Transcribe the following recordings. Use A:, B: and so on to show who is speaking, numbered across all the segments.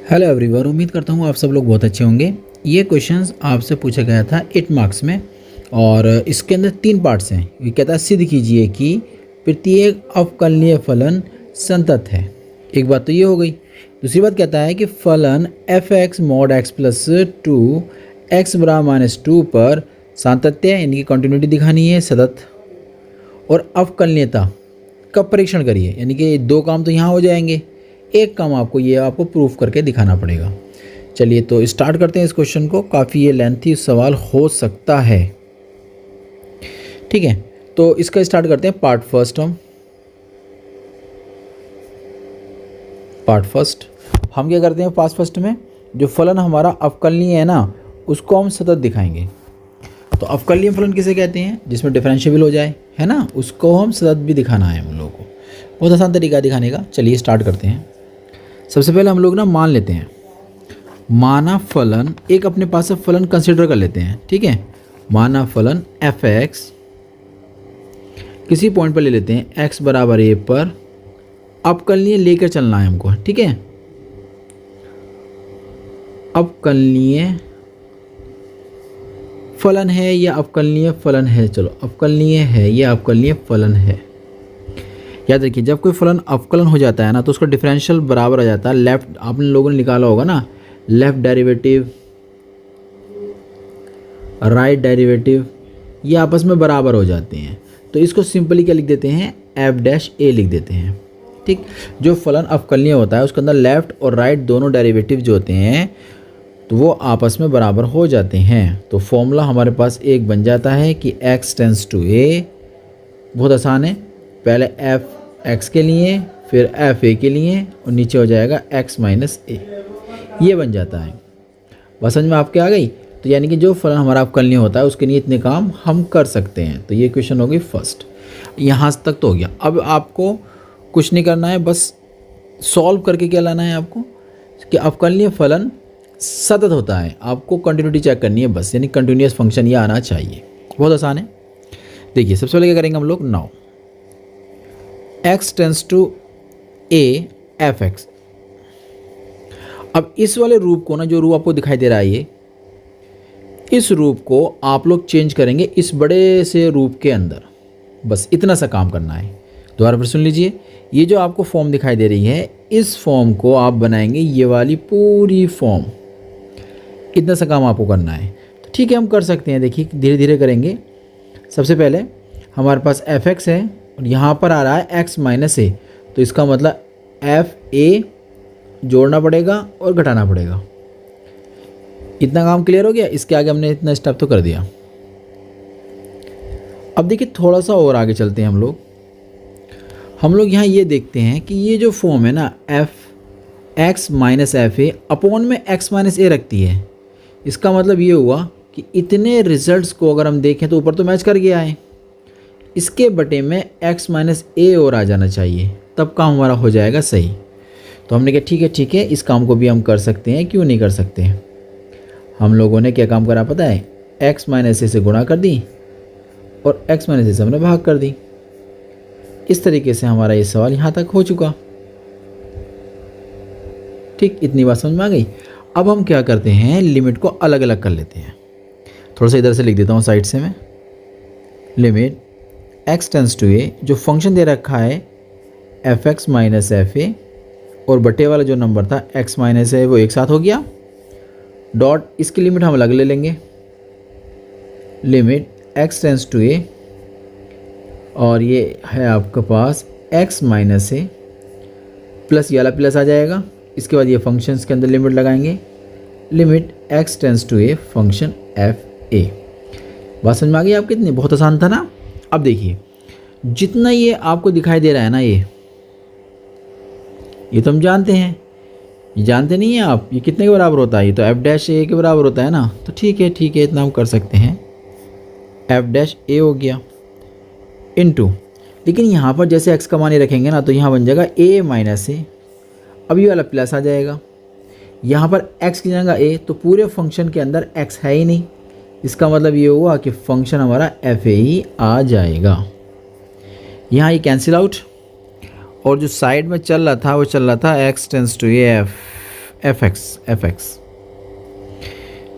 A: Hello everyone, उम्मीद करता हूँ आप सब लोग बहुत अच्छे होंगे। ये क्वेश्चंस आपसे पूछा गया था 8 मार्क्स में और इसके अंदर 3 पार्ट्स हैं। ये कहता है सिद्ध कीजिए कि प्रत्येक अवकलनीय फलन संतत है। एक बात तो ये हो गई। दूसरी बात कहता है कि फलन F x mod x plus 2 x बराबर -2 पर सातत्य यानी कि कंटिन्यूटी दिखानी है, सतत और अवकलनीयता का परीक्षण करिए। यानी कि 2 काम तो यहाँ हो जाएंगे, एक काम आपको प्रूफ करके दिखाना पड़ेगा। चलिए तो स्टार्ट करते हैं इस क्वेश्चन को। काफ़ी ये लेंथी सवाल हो सकता है, ठीक है। तो इसका स्टार्ट करते हैं पार्ट फर्स्ट। हम क्या करते हैं पार्ट फर्स्ट में, जो फलन हमारा अवकलनीय है ना उसको हम सतत दिखाएंगे। तो अवकलनीय फलन किसे कहते हैं? जिसमें डिफरेंशिएबल हो जाए, है ना, उसको हम सतत भी दिखाना है हम लोगों को। बहुत आसान तरीका है दिखाने का। चलिए स्टार्ट करते हैं। सबसे पहले हम लोग ना मान लेते हैं, माना फलन एक अपने पास से फलन कंसिडर कर लेते हैं, ठीक है। माना फलन एफ एक्स किसी पॉइंट पर ले लेते हैं, एक्स बराबर ए पर अवकलनीय लेकर चलना है हमको, ठीक है। अवकलनीय फलन है या अवकलनीय फलन है, चलो अवकलनीय है या अवकलनीय फलन है। याद रखिए, जब कोई फलन अवकलन हो जाता है ना तो उसका डिफरेंशियल बराबर आ जाता है। लेफ्ट आप लोगों ने निकाला होगा ना, लेफ्ट डेरिवेटिव राइट डेरिवेटिव, ये आपस में बराबर हो जाते हैं। तो इसको सिंपली क्या लिख देते हैं, एफ डैश ए लिख देते हैं, ठीक। जो फलन अवकलनीय होता है उसके अंदर लेफ्ट और राइट दोनों डेरिवेटिव जो होते हैं तो वो आपस में बराबर हो जाते हैं। तो फॉर्मूला हमारे पास एक बन जाता है कि x टेंस टू a। बहुत आसान है, पहले एफ एक्स के लिए फिर एफ ए के लिए और नीचे हो जाएगा x माइनस ए, ये बन जाता है। बस समझ में आपके आ गई। तो यानी कि जो फलन हमारा अवकलनीय होता है उसके लिए इतने काम हम कर सकते हैं। तो ये क्वेश्चन होगी फर्स्ट, यहाँ तक तो हो गया। अब आपको कुछ नहीं करना है, बस सॉल्व करके क्या लाना है आपको कि अवकलनीय फलन सतत होता है। आपको कंटिन्यूटी चेक करनी है बस, यानी कंटिन्यूअस फंक्शन ये आना चाहिए। बहुत आसान है। देखिए सबसे पहले क्या करेंगे हम लोग, now x tends to a f x. अब इस वाले रूप को ना, जो रूप आपको दिखाई दे रहा है ये, इस रूप को आप लोग चेंज करेंगे इस बड़े से रूप के अंदर। बस इतना सा काम करना है। दोबारा फिर सुन लीजिए, ये जो आपको फॉर्म दिखाई दे रही है इस फॉर्म को आप बनाएंगे ये वाली पूरी फॉर्म। इतना सा काम आपको करना है। तो ठीक है, हम कर सकते हैं। देखिए धीरे धीरे करेंगे। सबसे पहले हमारे पास एफ एक्स है और यहाँ पर आ रहा है x माइनस ए, तो इसका मतलब एफ ए जोड़ना पड़ेगा और घटाना पड़ेगा। इतना काम क्लियर हो गया। इसके आगे हमने इतना स्टेप तो कर दिया। अब देखिए थोड़ा सा और आगे चलते हैं हम लोग यहाँ ये देखते हैं कि ये जो फॉर्म है ना एफ एक्स माइनस एफ ए अपॉन में एक्स माइनस ए रखती है। इसका मतलब ये हुआ कि इतने रिजल्ट्स को अगर हम देखें तो ऊपर तो मैच कर गया है, इसके बटे में x माइनस ए और आ जाना चाहिए, तब काम हमारा हो जाएगा सही। तो हमने कहा ठीक है इस काम को भी हम कर सकते हैं, क्यों नहीं कर सकते हैं। हम लोगों ने क्या काम करा पता है, x माइनस ए से गुणा कर दी और x माइनस ए से हमने भाग कर दी। इस तरीके से हमारा ये सवाल यहाँ तक हो चुका, ठीक। इतनी बात समझ में आ गई। अब हम क्या करते हैं, लिमिट को अलग अलग कर लेते हैं। थोड़ा सा इधर से लिख देता हूँ साइड से मैं। Limit x tends to a, जो फंक्शन दे रखा है f x minus f a और बटे वाला जो नंबर था x माइनस ए वो एक साथ हो गया। डॉट इसकी लिमिट हम अलग ले लेंगे। Limit x tends to a और ये है आपके पास x माइनस ए प्लस ये वाला प्लस आ जाएगा। इसके बाद ये फंक्शंस के अंदर लिमिट लगाएंगे। Limit x tends to a function f a. बात समझ में आ गई आपकी? इतनी बहुत आसान था ना। अब देखिए जितना ये आपको दिखाई दे रहा है ना, ये तो हम जानते हैं। ये जानते नहीं हैं आप, ये कितने के बराबर होता है? ये तो एफ डैश ए के बराबर होता है ना। तो ठीक है इतना हम कर सकते हैं। एफ डैश ए हो गया इनटू, लेकिन यहाँ पर जैसे एक्स का मान ये रखेंगे ना तो यहाँ बन जाएगा ए माइनस ए। अब ये वाला प्लस आ जाएगा। यहाँ पर एक्स की जगह ए, तो पूरे फंक्शन के अंदर एक्स है ही नहीं। इसका मतलब ये हुआ कि फंक्शन हमारा एफ ए ही आ जाएगा। यहाँ ये कैंसिल आउट और जो साइड में चल रहा था वो चल रहा था x tends to f f x,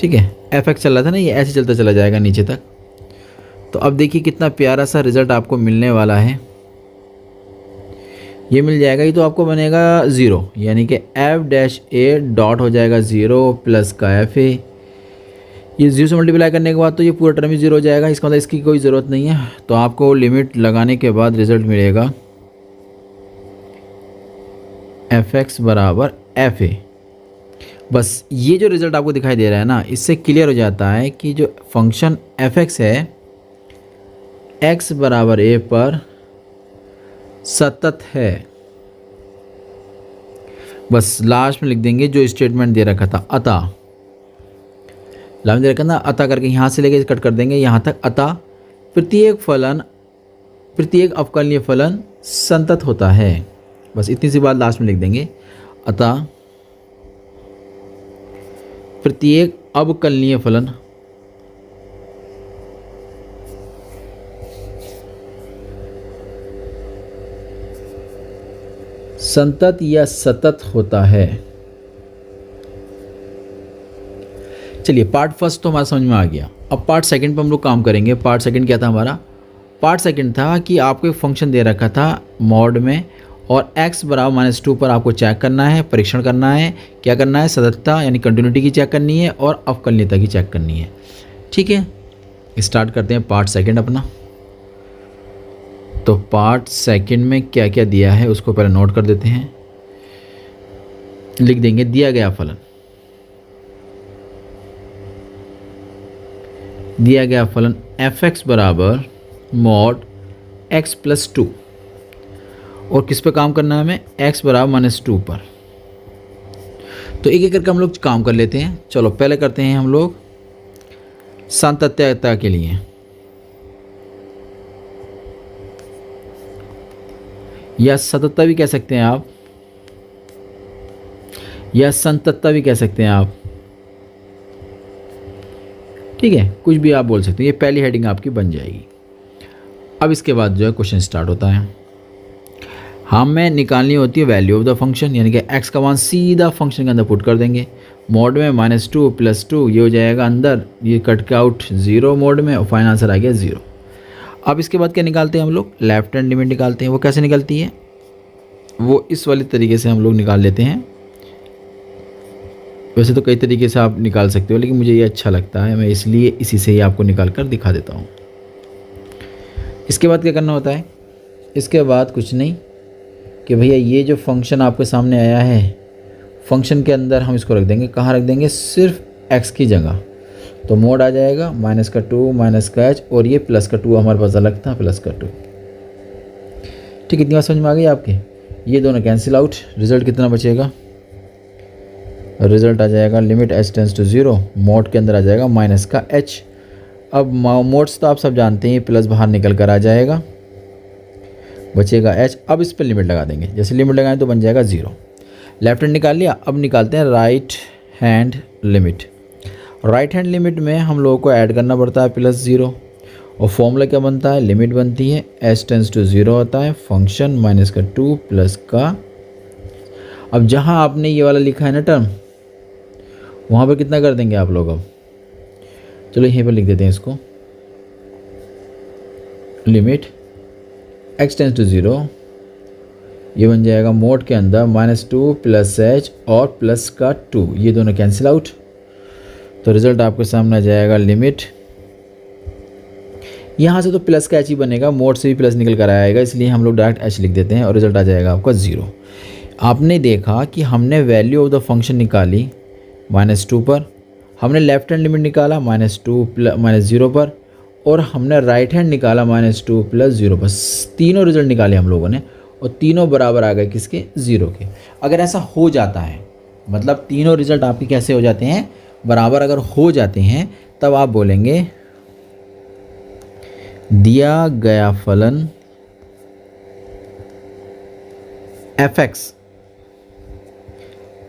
A: ठीक है, एफ एक्स चल रहा था ना, ये ऐसे चलता चला जाएगा नीचे तक। तो अब देखिए कितना प्यारा सा रिज़ल्ट आपको मिलने वाला है, ये मिल जाएगा। ये तो आपको बनेगा 0, यानी कि एफ डैश ए डॉट हो जाएगा 0 प्लस का एफ ए। ये 0 से मल्टीप्लाई करने के बाद तो ये पूरा टर्म ही 0 हो जाएगा, इसका मतलब इसकी कोई ज़रूरत नहीं है। तो आपको लिमिट लगाने के बाद रिज़ल्ट मिलेगा एफ एक्स बराबर एफ ए। बस ये जो रिज़ल्ट आपको दिखाई दे रहा है ना, इससे क्लियर हो जाता है कि जो फंक्शन एफ एक्स है एक्स बराबर ए पर सतत है। बस लास्ट में लिख देंगे जो स्टेटमेंट दे रखा था, अतः लाइन दे रखा था अतः करके यहाँ से लेके कट कर देंगे यहाँ तक, अतः प्रत्येक अवकलनीय फलन संतत होता है। बस इतनी सी बात लास्ट में लिख देंगे, अतः प्रत्येक अवकलनीय फलन संतत या सतत होता है। चलिए पार्ट फर्स्ट तो हमारा समझ में आ गया। अब पार्ट सेकंड पर हम लोग काम करेंगे। पार्ट सेकंड क्या था हमारा? पार्ट सेकंड था कि आपको एक फंक्शन दे रखा था मॉड में, और x बराबर -2 पर आपको चेक करना है, परीक्षण करना है। क्या करना है? सततता यानी कंटिन्यूटी की चेक करनी है और अवकलनीयता की चेक करनी है। ठीक है, स्टार्ट करते हैं पार्ट सेकंड अपना। तो पार्ट सेकंड में क्या क्या दिया है उसको पहले नोट कर देते हैं। लिख देंगे दिया गया फलन, दिया गया फलन f(x) बराबर मॉड x + 2, और किस पे काम करना है हमें? x बराबर -2 पर। तो एक एक करके हम लोग काम कर लेते हैं। चलो पहले करते हैं हम लोग सातत्यता के लिए, या सततता भी कह सकते हैं आप, या संततता भी कह सकते हैं आप। ठीक है, कुछ भी आप बोल सकते हैं। ये पहली हेडिंग आपकी बन जाएगी। अब इसके बाद जो है क्वेश्चन स्टार्ट होता है। हमें निकालनी होती है वैल्यू ऑफ द फंक्शन, यानी कि x का मान सीधा फंक्शन के अंदर पुट कर देंगे। मोड में -2 + 2 ये हो जाएगा अंदर, ये कट के आउट 0 मोड में, और फाइनल आंसर आ गया 0। अब इसके बाद क्या निकालते हैं हम लोग? लेफ्ट हैंड लिमिट निकालते हैं। वो कैसे निकलती है? वो इस वाले तरीके से हम लोग निकाल लेते हैं। वैसे तो कई तरीके से आप निकाल सकते हो, लेकिन मुझे ये अच्छा लगता है, मैं इसलिए इसी से ही आपको निकाल कर दिखा देता हूँ। इसके बाद क्या करना होता है? इसके बाद कुछ नहीं कि भैया ये जो फंक्शन आपके सामने आया है, फंक्शन के अंदर हम इसको रख देंगे। कहाँ रख देंगे? सिर्फ x की जगह। तो मोड आ जाएगा -2 -h, और ये +2 हमारे पास अलग था, +2। ठीक, इतनी बात समझ में आ गई आपके? ये दोनों कैंसिल आउट, रिजल्ट कितना बचेगा? रिजल्ट आ जाएगा limit h tends to 0, mod के अंदर आ जाएगा -h। अब मोड्स तो आप सब जानते हैं, प्लस बाहर निकल कर आ जाएगा, बचेगा h। अब इस पर लिमिट लगा देंगे। जैसे लिमिट लगाएं तो बन जाएगा 0। लेफ्ट हैंड निकाल लिया। अब निकालते हैं right hand limit. Right hand limit में हम लोगों को ऐड करना पड़ता है +0, और फॉर्मूला क्या बनता है? लिमिट बनती है h टेंड्स टू 0 होता है फंक्शन -2 प्लस का। अब जहाँ आपने ये वाला लिखा है ना टर्म, वहाँ पर कितना कर देंगे आप लोग? अब चलो यहीं पर लिख देते हैं इसको, लिमिट x टेंड्स टू 0, ये बन जाएगा मोड के अंदर -2 + h और प्लस का 2, ये दोनों कैंसिल आउट। तो रिज़ल्ट आपके सामने आ जाएगा लिमिट, यहाँ से तो प्लस का h ही बनेगा, मोड से भी प्लस निकल कर आएगा, इसलिए हम लोग डायरेक्ट h लिख देते हैं, और रिज़ल्ट आ जाएगा आपका 0। आपने देखा कि हमने वैल्यू ऑफ द फंक्शन निकाली -2 पर, हमने लेफ्ट हैंड लिमिट निकाला -0 पर, और हमने राइट हैंड निकाला -2 + 0 पर। तीनों रिजल्ट निकाले हम लोगों ने, और तीनों बराबर आ गए किसके? 0 के। अगर ऐसा हो जाता है, मतलब तीनों रिजल्ट आपके कैसे हो जाते हैं? बराबर अगर हो जाते हैं, तब आप बोलेंगे दिया गया फलन f(x)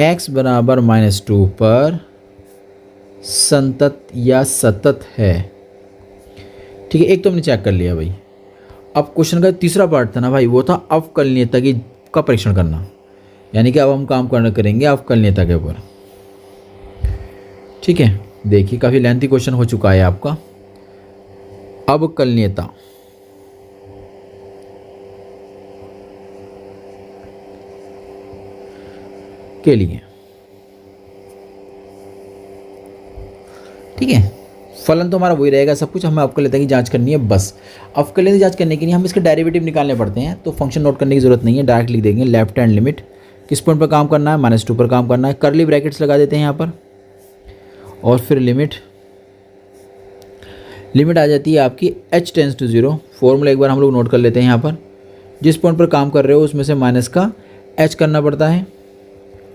A: x बराबर -2 पर संतत या सतत है। ठीक है, एक तो हमने चेक कर लिया भाई। अब क्वेश्चन का तीसरा पार्ट था ना भाई, वो था अवकलनीयता का परीक्षण करना। यानी कि अब हम काम करना करेंगे अवकलनीयता के ऊपर। ठीक है, देखिए काफ़ी लेंथी क्वेश्चन हो चुका है आपका। अवकलनीयता के लिए, ठीक है, फलन तो हमारा वही रहेगा, सब कुछ हमें अवकलनीयता की जांच करनी है बस। अवकलनीयता की जांच करने के लिए हम इसके डेरिवेटिव निकालने पड़ते हैं, तो फंक्शन नोट करने की जरूरत नहीं है, डायरेक्ट लिख देंगे लेफ्ट हैंड लिमिट। किस पॉइंट पर काम करना है, -2 पर काम करना है। कर्ली ब्रैकेट्स लगा देते हैं यहाँ पर, और फिर लिमिट आ जाती है आपकी h टेंस टू 0। फॉर्मूला एक बार हम लोग नोट कर लेते हैं यहाँ पर। जिस पॉइंट पर काम कर रहे हो उसमें से माइनस का h करना पड़ता है,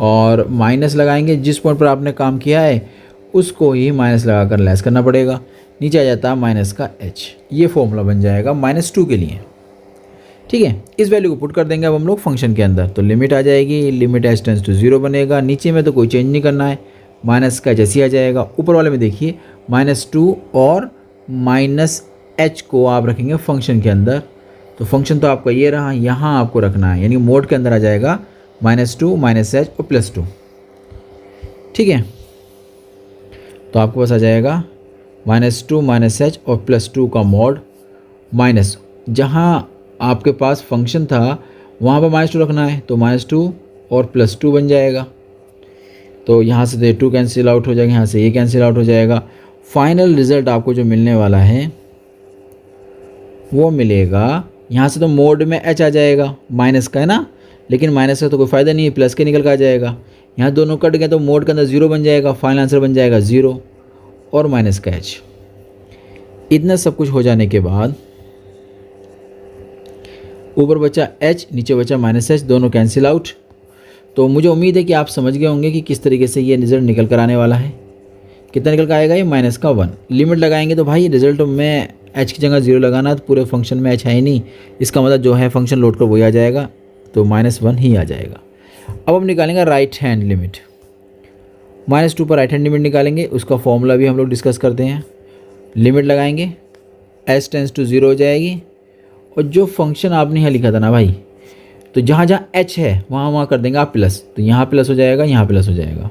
A: और माइनस लगाएंगे, जिस पॉइंट पर आपने काम किया है उसको ही माइनस लगा कर लेस करना पड़ेगा। नीचे आ जाता है माइनस का h। ये फॉर्मूला बन जाएगा -2 के लिए। ठीक है, इस वैल्यू को पुट कर देंगे अब हम लोग फंक्शन के अंदर, तो लिमिट आ जाएगी, लिमिट h टेंस टू 0 बनेगा। नीचे में तो कोई चेंज नहीं करना है, माइनस का जैसे आ जाएगा। ऊपर वाले में देखिए -2 और -h को आप रखेंगे फंक्शन के अंदर, तो फंक्शन तो आपका ये रहा, यहाँ आपको रखना है, यानी मोड के अंदर आ जाएगा -2 -h और +2। ठीक है, तो आपके पास आ जाएगा -2 -h और +2 का मॉड, माइनस जहाँ आपके पास फंक्शन था वहाँ पर -2 रखना है, तो -2 और +2 बन जाएगा। तो यहाँ से 2 कैंसिल आउट हो जाएगा, यहाँ से ये कैंसिल आउट हो जाएगा। फाइनल रिजल्ट आपको जो मिलने वाला है वो मिलेगा, यहाँ से तो मोड में h आ जाएगा, माइनस का है ना, लेकिन माइनस का तो कोई फ़ायदा नहीं है, प्लस के निकल का आ जाएगा। यहाँ दोनों कट गए तो मोड के अंदर 0 बन जाएगा, फाइनल आंसर बन जाएगा 0 और माइनस का h। इतना सब कुछ हो जाने के बाद ऊपर बचा h, नीचे बचा -h, दोनों कैंसिल आउट। तो मुझे उम्मीद है कि आप समझ गए होंगे कि किस तरीके से ये रिजल्ट निकल कर आने वाला है। कितना निकल कर आएगा ये, -1। लिमिट लगाएंगे तो भाई रिजल्ट में h की जगह 0 लगाना, तो पूरे फंक्शन में h है ही नहीं, इसका मतलब जो है फंक्शन लोड कर वही आ जाएगा, तो -1 ही आ जाएगा। अब हम निकालेंगे राइट हैंड लिमिट। -2 पर राइट हैंड लिमिट निकालेंगे, उसका फॉर्मूला भी हम लोग डिस्कस करते हैं। लिमिट लगाएंगे, h टेंस टू 0 हो जाएगी, और जो फंक्शन आपने यहाँ लिखा था ना भाई, तो जहाँ जहाँ h है वहाँ कर देंगे आप प्लस, तो यहाँ प्लस हो जाएगा, यहाँ प्लस हो जाएगा,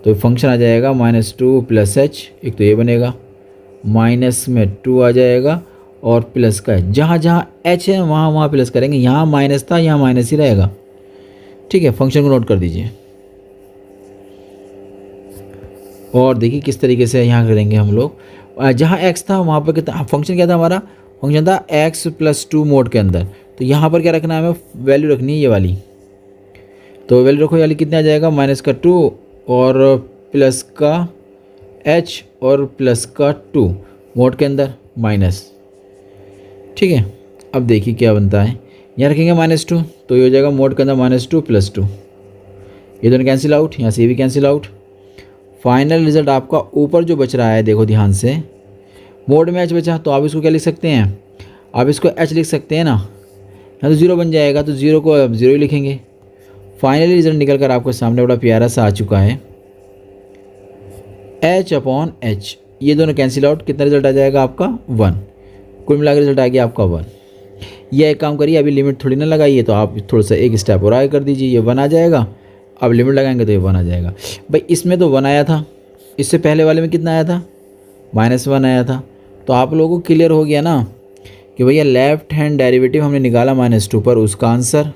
A: तो फंक्शन आ जाएगा -2 + h। एक तो ये बनेगा, माइनस में 2 आ जाएगा और प्लस का जहाँ जहाँ h है वहाँ प्लस करेंगे, यहाँ माइनस था यहाँ माइनस ही रहेगा। ठीक है, फंक्शन को नोट कर दीजिए, और देखिए किस तरीके से यहाँ करेंगे हम लोग। जहाँ x था वहाँ पर कितना फंक्शन क्या था हमारा, फंक्शन था x + 2 मोड के अंदर, तो यहाँ पर क्या रखना है हमें, वैल्यू रखनी है ये वाली, तो वैल्यू रखो, वाली कितना आ जाएगा, -2 और प्लस का h और प्लस का 2 मोड के अंदर माइनस। ठीक है, अब देखिए क्या बनता है, यहाँ रखेंगे -2, तो ये हो जाएगा मोड के अंदर -2 + 2, ये दोनों कैंसिल आउट, यहाँ से ये भी कैंसिल आउट। फाइनल रिजल्ट आपका ऊपर जो बच रहा है देखो ध्यान से, मोड में h बचा, तो आप इसको क्या लिख सकते हैं, आप इसको h लिख सकते हैं ना, यहाँ तो 0 बन जाएगा, तो 0 को अब 0 ही लिखेंगे। फाइनली रिजल्ट निकल कर आपको सामने बड़ा प्यारा सा आ चुका है, h/h। ये दोनों कैंसिल आउट, कितना रिजल्ट आ जाएगा आपका 1। कुल मिलाकर रिजल्ट आ गया आपका 1। ये एक काम करिए, अभी लिमिट थोड़ी ना लगाइए, तो आप थोड़ा सा एक स्टेप और आगे कर दीजिए, ये 1 आ जाएगा। अब लिमिट लगाएंगे तो ये 1 आ जाएगा। भाई इसमें तो 1 आया था, इससे पहले वाले में कितना आया था, -1 आया था। तो आप लोगों को क्लियर हो गया ना कि भैया लेफ्ट हैंड डेरिवेटिव हमने निकाला -2 पर, उसका आंसर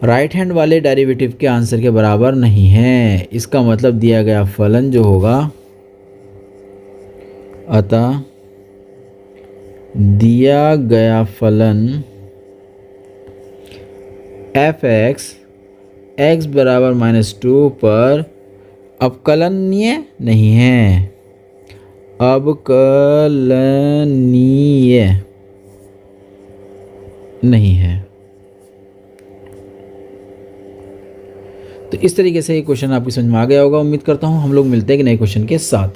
A: राइट हैंड वाले डेरिवेटिव के आंसर के बराबर नहीं है। इसका मतलब दिया गया फलन जो होगा, अतः दिया गया फलन f(x) x बराबर -2 पर अवकलनीय नहीं है, अवकलनीय नहीं है। तो इस तरीके से ये क्वेश्चन आपकी समझ में आ गया होगा। उम्मीद करता हूँ हम लोग मिलते हैं कि नए क्वेश्चन के साथ।